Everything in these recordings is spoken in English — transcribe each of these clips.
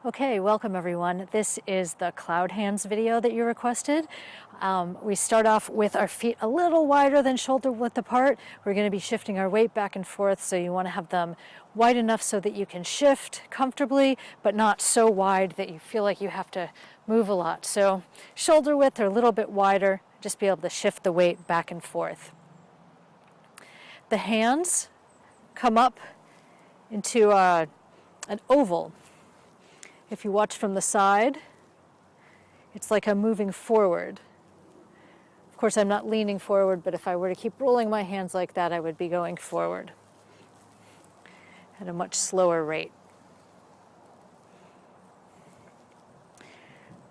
Okay, welcome everyone. This is the cloud hands video that you requested. We start off with our feet a little wider than shoulder width apart. We're going to be shifting our weight back and forth, so you want to have them wide enough so that you can shift comfortably, but not so wide that you feel like you have to move a lot. So shoulder width or a little bit wider, just be able to shift the weight back and forth. The hands come up into an oval. If you watch from the side, it's like I'm moving forward. Of course, I'm not leaning forward, but if I were to keep rolling my hands like that, I would be going forward at a much slower rate.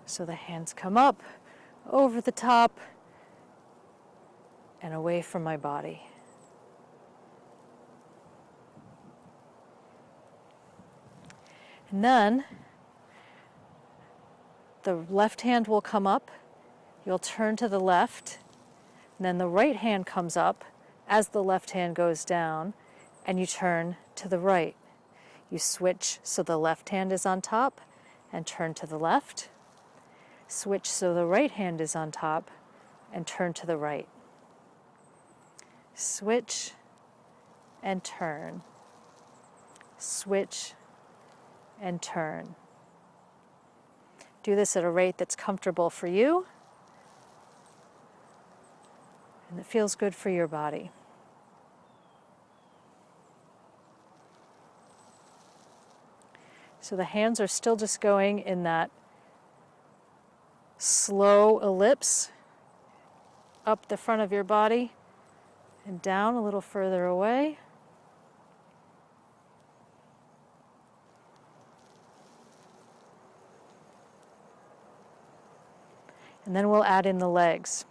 So the hands come up, over the top, and away from my body. And then the left hand will come up, you'll turn to the left, and then the right hand comes up as the left hand goes down, and you turn to the right. You switch so the left hand is on top and turn to the left. Switch so the right hand is on top and turn to the right. Switch and turn. Switch and turn. Do this at a rate that's comfortable for you and that feels good for your body. So the hands are still just going in that slow ellipse up the front of your body and down a little further away. And then we'll add in the legs.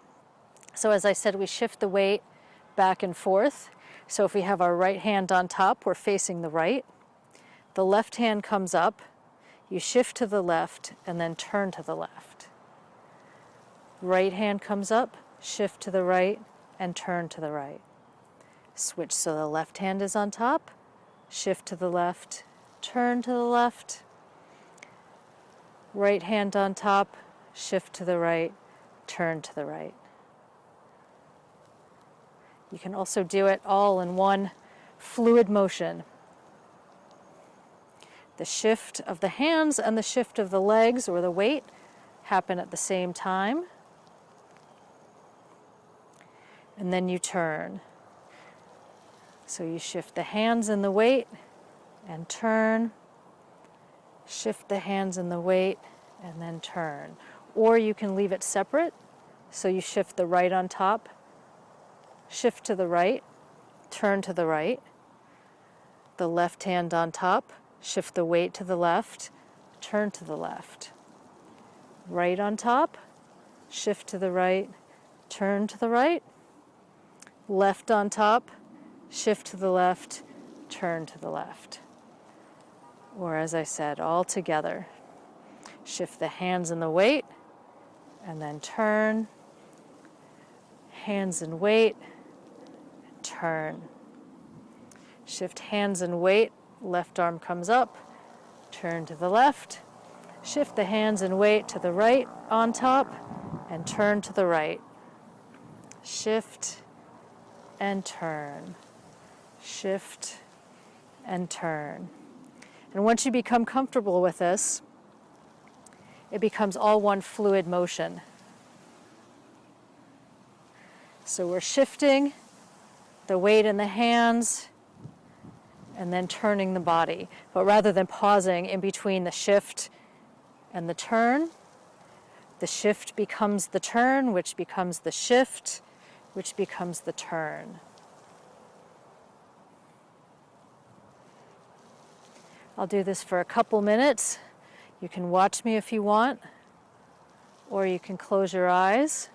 So as I said, we shift the weight back and forth. So if we have our right hand on top, we're facing the right. The left hand comes up, you shift to the left, and then turn to the left. Right hand comes up, shift to the right, and turn to the right. Switch so the left hand is on top, shift to the left, turn to the left. Right hand on top, shift to the right, turn to the right. You can also do it all in one fluid motion. The shift of the hands and the shift of the legs or the weight happen at the same time. And then you turn. So you shift the hands and the weight and turn. Shift the hands and the weight and then turn. Or you can leave it separate, so you shift the right on top, shift to the right, turn to the right, the left hand on top, shift the weight to the left, turn to the left. Right on top, shift to the right, turn to the right, left on top, shift to the left, turn to the left. Or as I said, all together. Shift the hands and the weight, and then turn, hands and weight, turn. Shift hands and weight, left arm comes up, turn to the left, shift the hands and weight to the right on top, and turn to the right. Shift and turn, shift and turn. And once you become comfortable with this, it becomes all one fluid motion. So we're shifting the weight in the hands and then turning the body. But rather than pausing in between the shift and the turn, the shift becomes the turn, which becomes the shift, which becomes the turn. I'll do this for a couple minutes. You can watch me if you want, or you can close your eyes.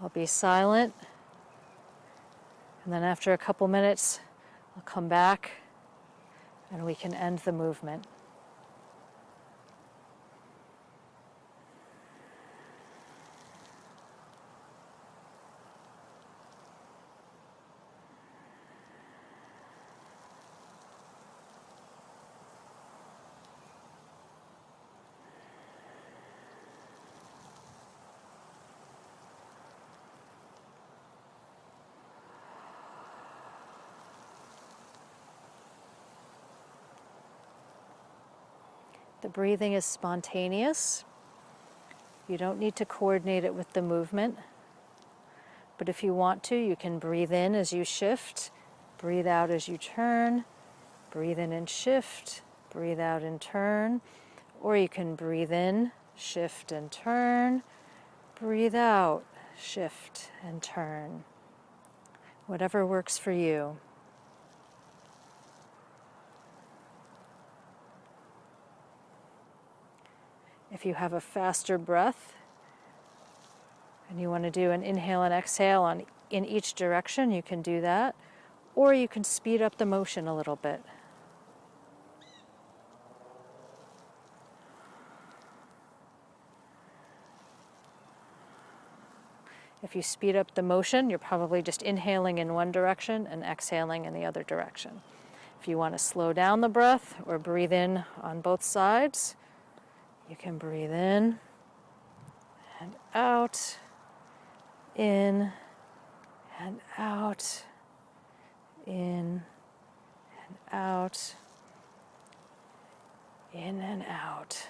I'll be silent, and then after a couple minutes, I'll come back and we can end the movement. The breathing is spontaneous. You don't need to coordinate it with the movement. But if you want to, you can breathe in as you shift, breathe out as you turn, breathe in and shift, breathe out and turn. Or you can breathe in, shift and turn, breathe out, shift and turn. Whatever works for you. If you have a faster breath and you want to do an inhale and exhale in each direction, you can do that. Or you can speed up the motion a little bit. If you speed up the motion, you're probably just inhaling in one direction and exhaling in the other direction. If you want to slow down the breath or breathe in on both sides, you can breathe in and out, in and out, in and out, in and out.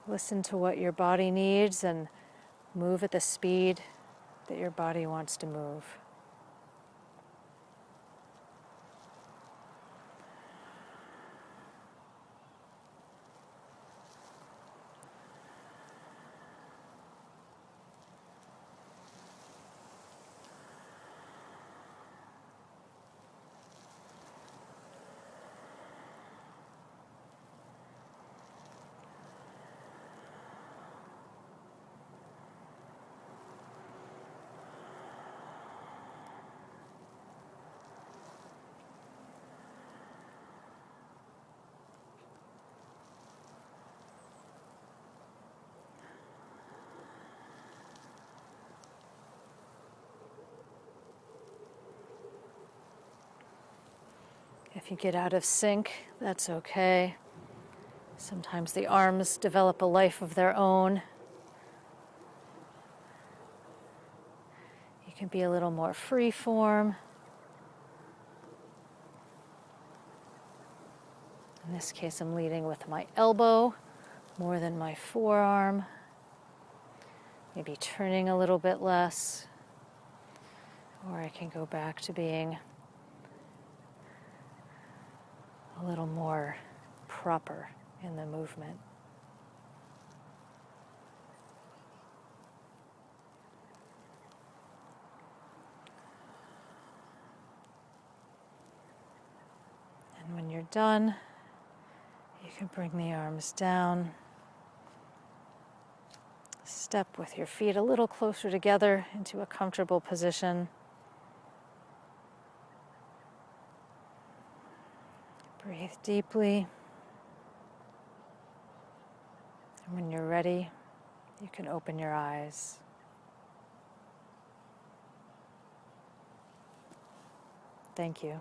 Listen to what your body needs and move at the speed that your body wants to move. If you get out of sync, that's okay. Sometimes the arms develop a life of their own. You can be a little more free form. In this case, I'm leading with my elbow more than my forearm. Maybe turning a little bit less. Or I can go back to being a little more proper in the movement. And when you're done, you can bring the arms down. Step with your feet a little closer together into a comfortable position. Breathe deeply. And when you're ready, you can open your eyes. Thank you.